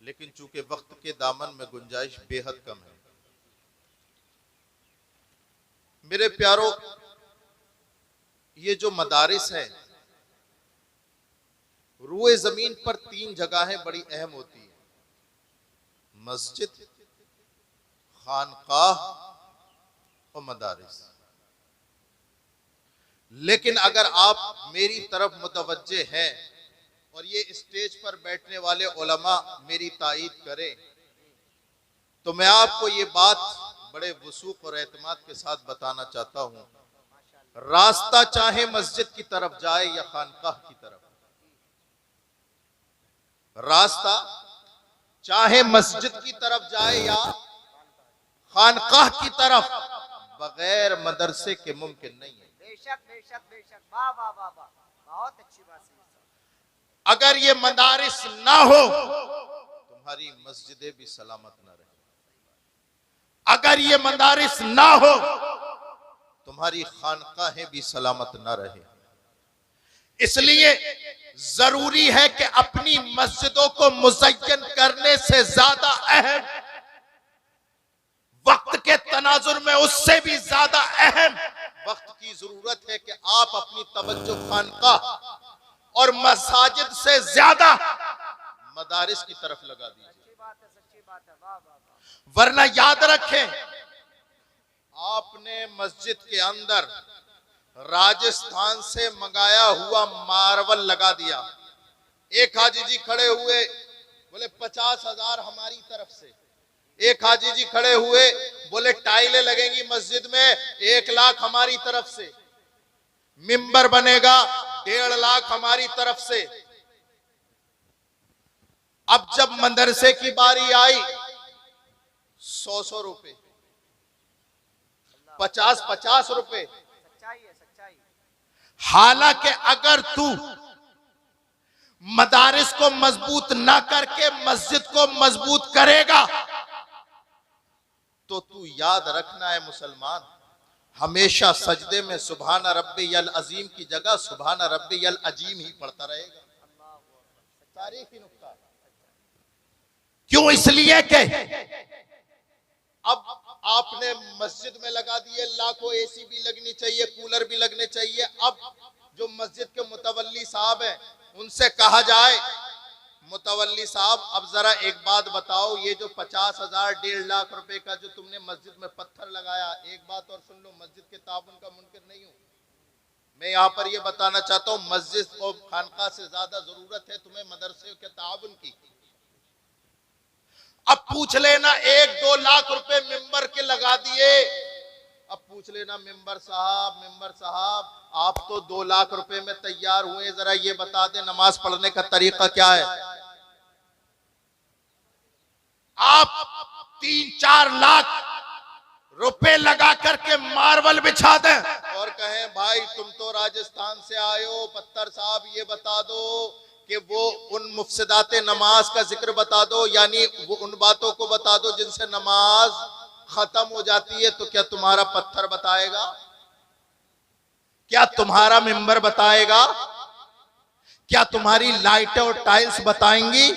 लेकिन चूंकि वक्त के दामन में गुंजाइश बेहद कम है। मेरे प्यारों, ये जो मदारिस है रुए जमीन पर 3 जगहें बड़ी अहम होती है, मस्जिद, खानकाह और मदारिस। लेकिन अगर आप मेरी तरफ मुतवज्जे हैं और ये स्टेज पर बैठने वाले उलमा मेरी तायीद करें, तो मैं आपको ये बात बड़े वसूख और एतमाद के साथ बताना चाहता हूं, रास्ता चाहे मस्जिद की तरफ जाए या खानकाह की तरफ, रास्ता चाहे मस्जिद की तरफ जाए या खानकाह की तरफ, बगैर मदरसे के मुमकिन नहीं है। बेशक बेशक बेशक, वाह वाह वाह वाह, बहुत अच्छी बात है। अगर ये मदारिस ना हो तुम्हारी मस्जिदें भी सलामत ना रहे, अगर ये मदारिस ना हो तुम्हारी खानकाहें भी सलामत ना रहे। इसलिए जरूरी है कि अपनी मस्जिदों को मुज़य्यन करने से ज्यादा अहम, वक्त के तनाजुर में उससे भी ज्यादा अहम वक्त की जरूरत है कि आप अपनी तवज्जो खानकाह और मसाजिद से ज्यादा मदारिस की तरफ लगा दीजिए। सच्ची बात है, सच्ची बात है, वाह वाह वाह। वरना याद रखें, आपने मस्जिद के अंदर राजस्थान से मंगाया हुआ मार्बल लगा दिया। एक हाजी जी खड़े हुए बोले 50,000 हमारी तरफ से, एक हाजी जी खड़े हुए बोले टाइलें लगेंगी मस्जिद में 1 लाख हमारी तरफ से, मिंबर बनेगा 1.5 लाख हमारी तरफ से। अब जब मदरसे की बारी आई 100 रुपए, 50 रुपए। सच्चाई है, सच्चाई। हालांकि अगर तू मदारिस को मजबूत ना करके मस्जिद को मजबूत करेगा तो तू याद रखना है मुसलमान, हमेशा सजदे में सुभान रब्बियल अजीम की जगह सुभान रब्बियल अजीम ही पढ़ता रहेगा। तारीखी नुक्ता। क्यों? इसलिए कि अब आपने मस्जिद में लगा दिए, लाखों एसी भी लगनी चाहिए, कूलर भी लगने चाहिए। अब जो मस्जिद के मुतवल्ली साहब हैं उनसे कहा जाए, मुतवल्ली साहब अब जरा एक बात बताओ, ये जो 50,000 1.5 लाख रुपए का जो तुमने मस्जिद में पत्थर लगाया, एक बात और सुन लो, मस्जिद के ताबन का मुनकिर नहीं हूं मैं, यहाँ पर ये बताना चाहता हूँ मस्जिद और खानका से ज्यादा जरूरत है तुम्हें मदरसे के ताबन की। अब पूछ लेना 1-2 लाख रुपए मिंबर के लगा दिए, अब पूछ लेना मिंबर साहब आप तो 2 लाख रुपए में तैयार हुए, जरा ये बता दें नमाज पढ़ने का तरीका क्या है। आप 3-4 लाख रुपए लगा करके मार्बल बिछा दें और कहें भाई तुम तो राजस्थान से आए हो, पत्थर साहब ये बता दो कि वो उन मुफसदाते नमाज का जिक्र बता दो, यानी वो उन बातों को बता दो जिनसे नमाज खत्म हो जाती है, तो क्या तुम्हारा पत्थर बताएगा? क्या तुम्हारा मिंबर बताएगा? क्या तुम्हारी लाइटें और टाइल्स बताएंगी?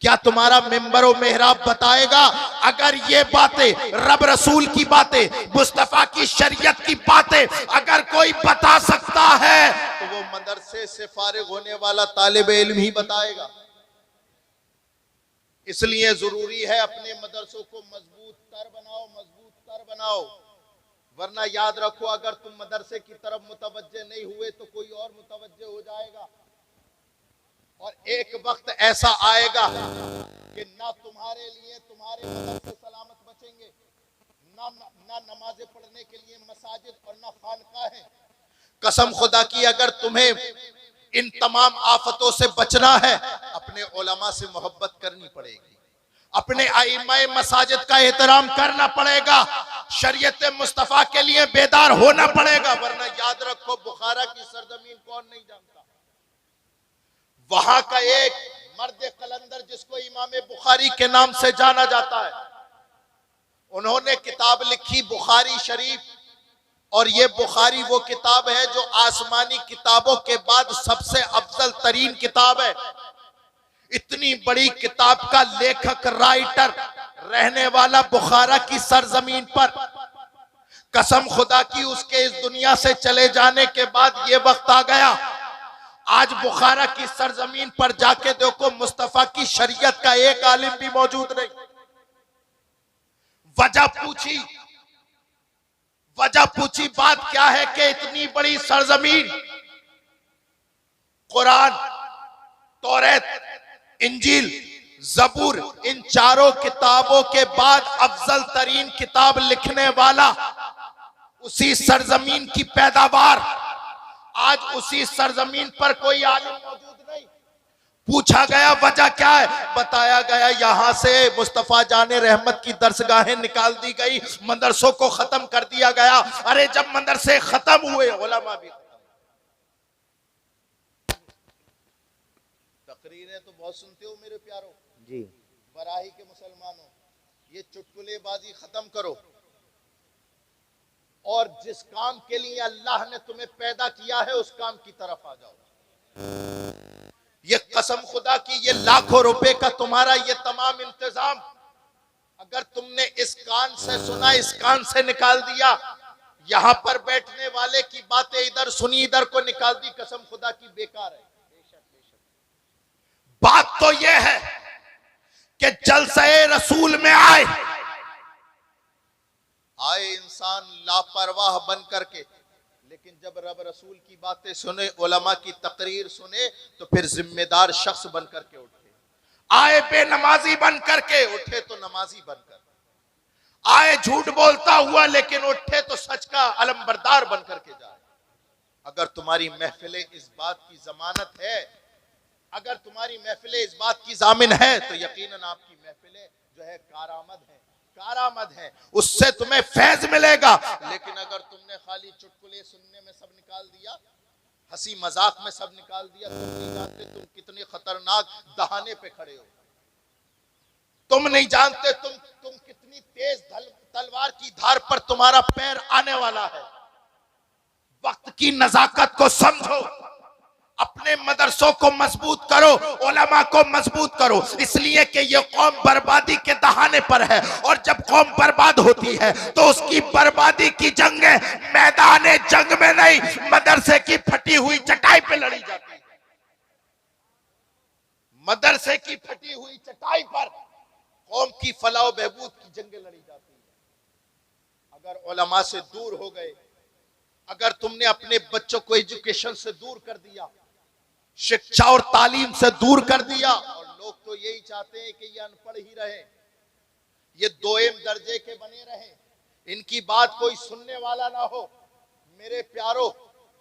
क्या तुम्हारा मिंबर और मेहराब बताएगा? अगर ये बातें रब रसूल की बातें, मुस्तफा की शरीयत की बातें अगर कोई बता सकता है तो वो मदरसे से फारिग होने वाला तालिब इल्म ही बताएगा। इसलिए जरूरी है अपने मदरसों को मजबूत कर बनाओ, वरना याद रखो अगर तुम मदरसे की तरफ मुतवज्जे नहीं हुए तो कोई और मुतवज्जे हो जाएगा, और एक वक्त ऐसा आएगा कि ना तुम्हारे लिए तुम्हारे मदरसे सलामत बचेंगे, ना नमाजें पढ़ने के लिए मसाजिद और ना खानकाहें। कसम खुदा की अगर तुम्हें इन तमाम आफतों से बचना है अपने उलमा से मोहब्बत करनी पड़ेगी, अपने आइम्माए मसाजिद का एहतराम करना पड़ेगा, शरीयत मुस्तफा के लिए बेदार होना पड़ेगा। वरना याद रखो बुखारा की सरजमीन कौन नहीं जानता, वहां का एक मर्द कलंदर जिसको इमाम बुखारी के नाम से जाना जाता है, उन्होंने किताब लिखी बुखारी शरीफ, और ये बुखारी वो किताब है जो आसमानी किताबों के बाद सबसे अफजल तरीन किताब है। इतनी बड़ी किताब का लेखक राइटर रहने वाला बुखारा की सरजमीन पर, कसम खुदा की उसके इस दुनिया से चले जाने के बाद ये वक्त आ गया, आज बुखारा की सरजमीन पर जाके देखो मुस्तफा की शरीयत का एक आलिम भी मौजूद नहीं। वजह पूछी बात क्या है कि इतनी बड़ी सरजमीन, कुरान, तौरात, इंजील, जबूर, इन चारों किताबों के बाद अफजल तरीन किताब लिखने वाला, उसी सरजमीन की पैदावार, आज उसी सरजमीन पर कोई आलिम मौजूद नहीं। पूछा गया वजह क्या है, बताया गया यहां से मुस्तफा जाने रहमत की दरसगाहें निकाल दी गई, मदरसों को खत्म कर दिया गया। अरे जब मदरसे खत्म हुए, उलमा भी तकरीरें तो बहुत सुनते हो मेरे प्यारों जी, बराही के मुसलमानों, ये चुटकुलेबाजी खत्म करो और जिस काम के लिए अल्लाह ने तुम्हें पैदा किया है उस काम की तरफ आ जाओ। ये कसम खुदा की, ये लाखों रुपए का तुम्हारा ये तमाम इंतजाम अगर तुमने इस कान से सुना, इस कान से निकाल दिया, यहां पर बैठने वाले की बातें इधर सुनी, इधर को निकाल दी, कसम खुदा की बेकार है। बात तो यह है कि जलसे रसूल में आए इंसान लापरवाह बन करके, लेकिन जब रब रसूल की बातें सुने, उलमा की तकरीर सुने, तो फिर जिम्मेदार शख्स बन करके उठे। आए बेनमाजी बन करके, उठे तो नमाजी बनकर, आए झूठ बोलता हुआ, लेकिन उठे तो सच का अलमबरदार बन करके जाए। अगर तुम्हारी महफिलें इस बात की जमानत है, अगर तुम्हारी महफिलें इस बात की जामिन है, तो यकीनन आपकी महफिलें जो है कारामद है, उससे तुम्हें फैज मिलेगा। लेकिन अगर तुमने खाली चुटकुले सुनने में सब निकाल दिया, हंसी मजाक में सब निकाल दिया, तुम नहीं जानते तुम कितने खतरनाक दहाने पे खड़े हो, तुम नहीं जानते तुम कितनी तेज तलवार की धार पर तुम्हारा पैर आने वाला है। वक्त की नजाकत को समझो, अपने मदरसों को मजबूत करो, उलमा को मजबूत करो, इसलिए कि ये कौम बर्बादी के दहाने पर है। और जब कौम बर्बाद होती है तो उसकी बर्बादी की जंगें मैदान जंग में नहीं, मदरसे की फटी हुई चटाई पे लड़ी जाती है। मदरसे की फटी हुई चटाई पर कौम की फलाह व बहबूद की जंगें लड़ी जाती है। अगर उलमा से दूर हो गए, अगर तुमने अपने बच्चों को एजुकेशन से दूर कर दिया, शिक्षा और तालीम से दूर कर दिया, और लोग तो यही चाहते हैं कि ये अनपढ़ ही रहे, ये दोयम दर्जे के बने रहे, इनकी बात कोई सुनने वाला ना हो। मेरे प्यारो,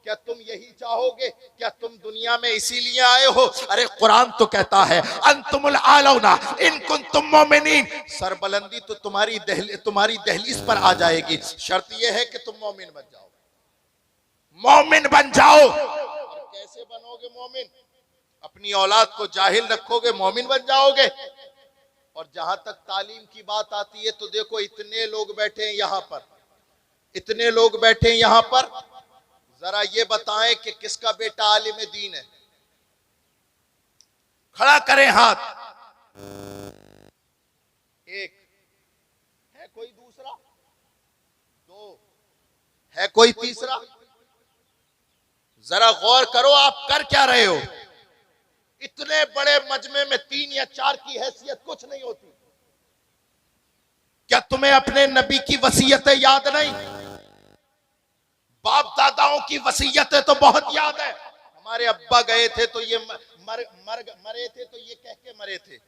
क्या तुम यही चाहोगे? क्या तुम दुनिया में इसीलिए आए हो? अरे कुरान तो कहता है अंतुमुल आलौना इन कुंतुम मोमिनीन, सरबलंदी तो तुम्हारी दहलीज पर आ जाएगी, शर्त यह है कि तुम मोमिन बन जाओ। मोमिन बन जाओ। कैसे बनोगे मोमिन? अपनी औलाद को जाहिल रखोगे, मोमिन बन जाओगे। और जहां तक तालीम की बात आती है तो देखो, इतने लोग बैठे हैं यहां पर, इतने लोग बैठे हैं यहां पर, जरा ये बताएं कि किसका बेटा आलिम दीन है? खड़ा करें हाथ। एक है, कोई दूसरा? दो है, कोई तीसरा? जरा गौर करो, आप कर क्या रहे हो? इतने बड़े मजमे में 3 या 4 की हैसियत कुछ नहीं होती। क्या तुम्हें अपने नबी की वसीयतें याद नहीं? बाप दादाओं की वसीयतें तो बहुत याद है। हमारे अब्बा गए थे तो ये मरे थे तो ये कह के मरे थे,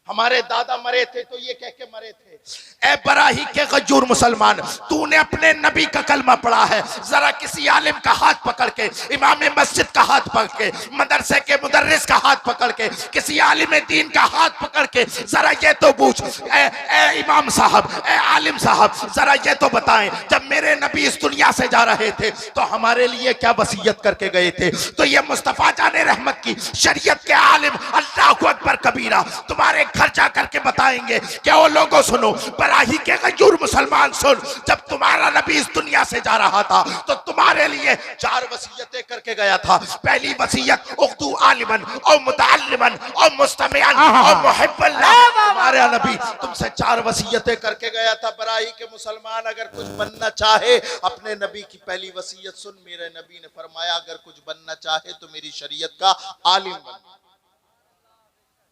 हमारे दादा मरे थे तो ये कह के मरे थे। ए बराही के गजूर मुसलमान, तूने अपने नबी का कलमा पढ़ा है? जरा किसी आलिम का हाथ पकड़ के, इमाम मस्जिद का हाथ पकड़ के, मदरसे के मुदर्रिस का हाथ पकड़ के, किसी आलिम दीन का हाथ पकड़ के जरा ये तो पूछ, ए इमाम साहब, ए आलिम साहब, जरा ये तो बताएं, जब मेरे नबी इस दुनिया से जा रहे थे तो हमारे लिए क्या वसीयत करके गए थे? तो ये मुस्तफा जाने रहमत की शरीयत के आलिम, अल्लाहु अकबर कबीरा, तुम्हारे घर जा करके बताएंगे कि ओ लोगों सुनो, बराही के गयूर मुसलमान सुन, जब तुम्हारा नबी इस दुनिया से जा रहा था तो तुम्हारे लिए 4 वसीयतें करके गया था। पहली वसीयत उख्तू आलिमन और मुतअल्लिमन और मुस्तमिअन और मुहिब्बन। तुम्हारा नबी तुमसे 4 वसीयतें करके गया था। बराही के मुसलमान अगर कुछ बनना चाहे, अपने नबी की पहली वसीयत सुन। मेरे नबी ने फरमाया अगर कुछ बनना चाहे तो मेरी शरीयत का आलिम बन।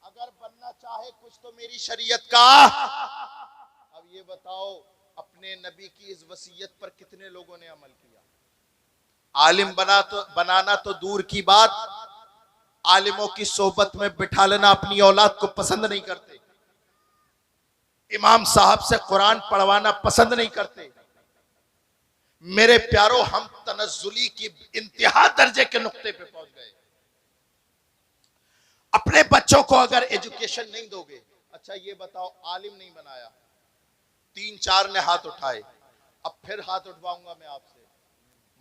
अगर बनना चाहे कुछ तो मेरी शरीयत का। अब ये बताओ अपने नबी की इस वसीयत पर कितने लोगों ने अमल किया? आलिम बनाना तो दूर की बात, आलिमों की सोहबत में बिठा लेना अपनी औलाद को पसंद नहीं करते। इमाम साहब से कुरान पढ़वाना पसंद नहीं करते। मेरे प्यारो, हम तनज़्ज़ुली की इंतहा दर्जे के नुक्ते पे पहुंच गए। अपने बच्चों को अगर एजुकेशन नहीं दोगे, अच्छा ये बताओ आलिम नहीं बनाया, 3-4 ने हाथ उठाए, अब फिर हाथ उठवाऊंगा मैं आपसे।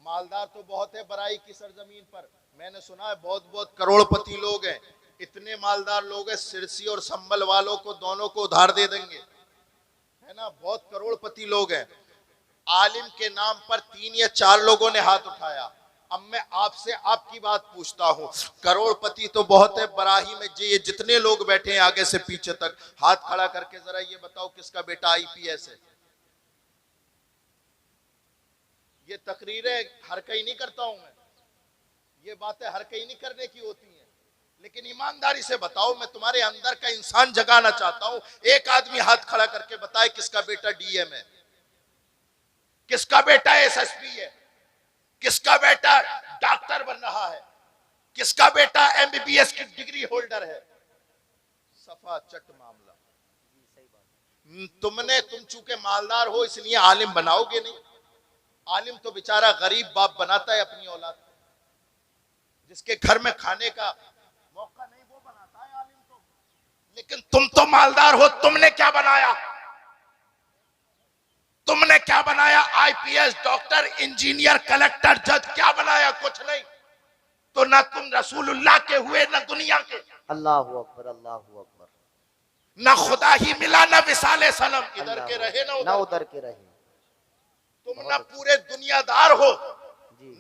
मालदार तो बहुत है बराई की सरजमीन पर, मैंने सुना है बहुत बहुत करोड़पति लोग हैं। इतने मालदार लोग हैं, सिरसी और संभल वालों को दोनों को उधार दे देंगे, है ना, बहुत करोड़पति लोग हैं। आलिम के नाम पर 3 या 4 लोगों ने हाथ उठाया। अब मैं आपसे आपकी बात पूछता हूं, करोड़पति तो बहुत है, बराही में ये जितने लोग बैठे हैं आगे से पीछे तक, हाथ खड़ा करके जरा ये बताओ किसका बेटा IPS है? ये तकरीरें हर कहीं नहीं करता हूं मैं, ये बातें हर कहीं नहीं करने की होती हैं, लेकिन ईमानदारी से बताओ, मैं तुम्हारे अंदर का इंसान जगाना चाहता हूं। एक आदमी हाथ खड़ा करके बताए किसका बेटा DM है, किसका बेटा SSP है, किसका बेटा डॉक्टर बन रहा है, किसका बेटा MBBS की डिग्री होल्डर है। सफा चट मामला। तुम चूंकि मालदार हो इसलिए आलिम बनाओगे नहीं। आलिम तो बेचारा गरीब बाप बनाता है अपनी औलाद को, जिसके घर में खाने का मौका नहीं वो बनाता है आलिम तो। लेकिन तुम तो मालदार हो, तुमने क्या बनाया? तुमने क्या बनाया? IPS, डॉक्टर, इंजीनियर, कलेक्टर, जज, क्या बनाया? कुछ नहीं। तो ना तुम रसूलुल्लाह के हुए ना दुनिया के। अल्लाहु अकबर, अल्लाहु अकबर। ना खुदा ही मिला ना विसाले सनम, इधर के रहे ना उधर के रहे। तुम ना पूरे दुनियादार हो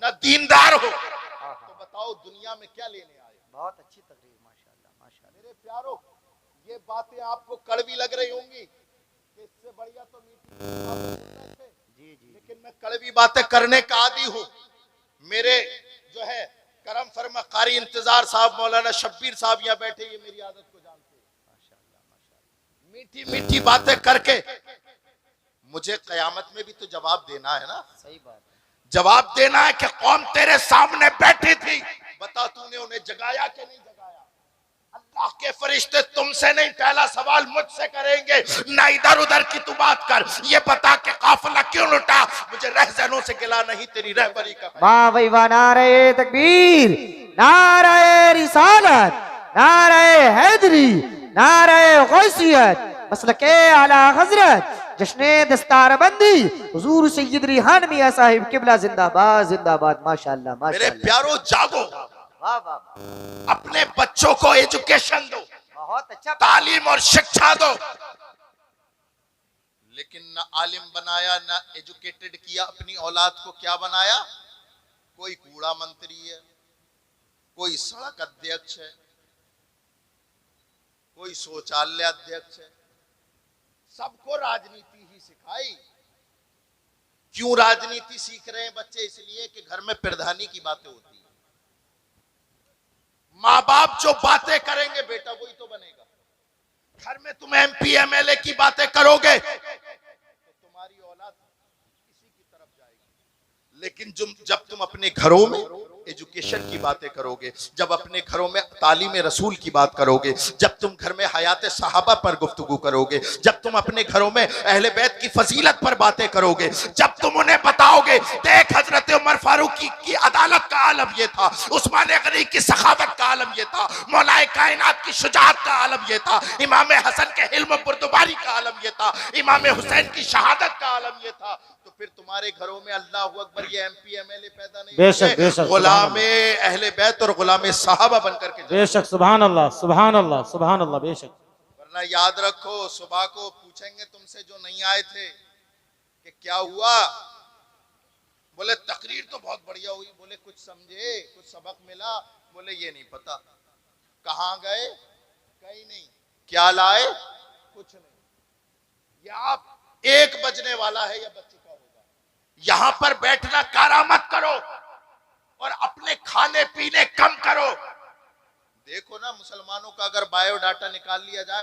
ना दीनदार हो, तो बताओ दुनिया में क्या लेने आए? बहुत अच्छी तकरीर, माशाअल्लाह माशाअल्लाह। मेरे प्यारो, ये बातें आपको कड़वी लग रही होंगी, इससे बढ़िया तो जी, लेकिन मैं कड़वी बातें करने का आदी हूँ। मेरे जो है करम फरमा कारी इंतजार साहब, मौलाना शब्बीर साहब यहाँ बैठे, ये मेरी आदत को जानते हैं। माशाअल्लाह माशाअल्लाह। मीठी मीठी बातें करके मुझे कयामत में भी तो जवाब देना है ना। सही बात है, जवाब देना है कि कौम तेरे सामने बैठी थी, बता तूने उन्हें जगाया कि नहीं जगाया? अल्लाह के फरिश्ते तुमसे नहीं, पहला सवाल मुझसे करेंगे। ना इधर उधर की तू बात कर, ये बता कि काफिला क्यों लुटा? मुझे रहज़नों से गिला नहीं, तेरी रहबरी का। वाह भाई वाह, नारे तकबीर, नारे रिसालत, नारे हैदरी, नारे गौसियत, मसलके आला हजरत, जश्ने दस्तारबंदी, हुजूर सैयद रिहान मियां साहिब किबला जिंदाबाद जिंदाबाद। माशाअल्लाह माशाअल्लाह। मेरे प्यारो जागो, वाह वाह वाह। अपने बच्चों को एजुकेशन दो, बहुत अच्छा, तालीम और शिक्षा दो। लेकिन ना आलिम बनाया ना एजुकेटेड किया, अपनी औलाद को क्या बनाया? कोई कूड़ा मंत्री है, कोई सड़क अध्यक्ष है, कोई शौचालय अध्यक्ष है। सबको राजनीति ही सिखाई। क्यों राजनीति सीख रहे हैं बच्चे? इसलिए कि घर में प्रधानी की बातें होती है। माँ बाप जो बातें करेंगे बेटा वही तो बनेगा। घर में तुम MP MLA की बातें करोगे तो तुम्हारी औलाद इसी की तरफ जाएगी। लेकिन जब तुम अपने घरों में एजुकेशन की बातें करोगे, जब अपने घरों में तालीम रसूल की बात करोगे, जब तुम घर में हयात सहाबा पर गुफ्तगू करोगे, जब तुम अपने घरों में अहले बैत की फजीलत पर बातें करोगे, जब तुम उन्हें बताओगे देख हजरत उमर फारूक की अदालत का आलम ये था, उस्मान गनी की सखावत का आलम ये था, मौलाए कायनात की शुजाअत का आलम ये था, इमाम हसन के हिल्म बुर्दबारी का आलम ये था, इमाम हुसैन की शहादत का आलम ये था, तो फिर तुम्हारे घरों में अल्लाह अकबर ये MP MLA पैदा नहीं बेशक गुलामे अहले बैत और गुलामे सहाबा बनकर के। बेशक, सुभान अल्लाह सुभान अल्लाह सुभान अल्लाह। बेशक, वरना याद रखो सुबह को पूछेंगे तुमसे जो नहीं आए थे कि क्या हुआ। बोले तकरीर तो बहुत बढ़िया हुई। बोले कुछ समझे, कुछ सबक मिला? बोले ये नहीं पता। कहां गए? कहीं नहीं। क्या लाए? कुछ नहीं। या आप 1 बजने वाला है या बज चुका होगा। यहां पर बैठना करामत करो और अपने खाने पीने कम करो। देखो ना मुसलमानों का अगर बायोडाटा निकाल लिया जाए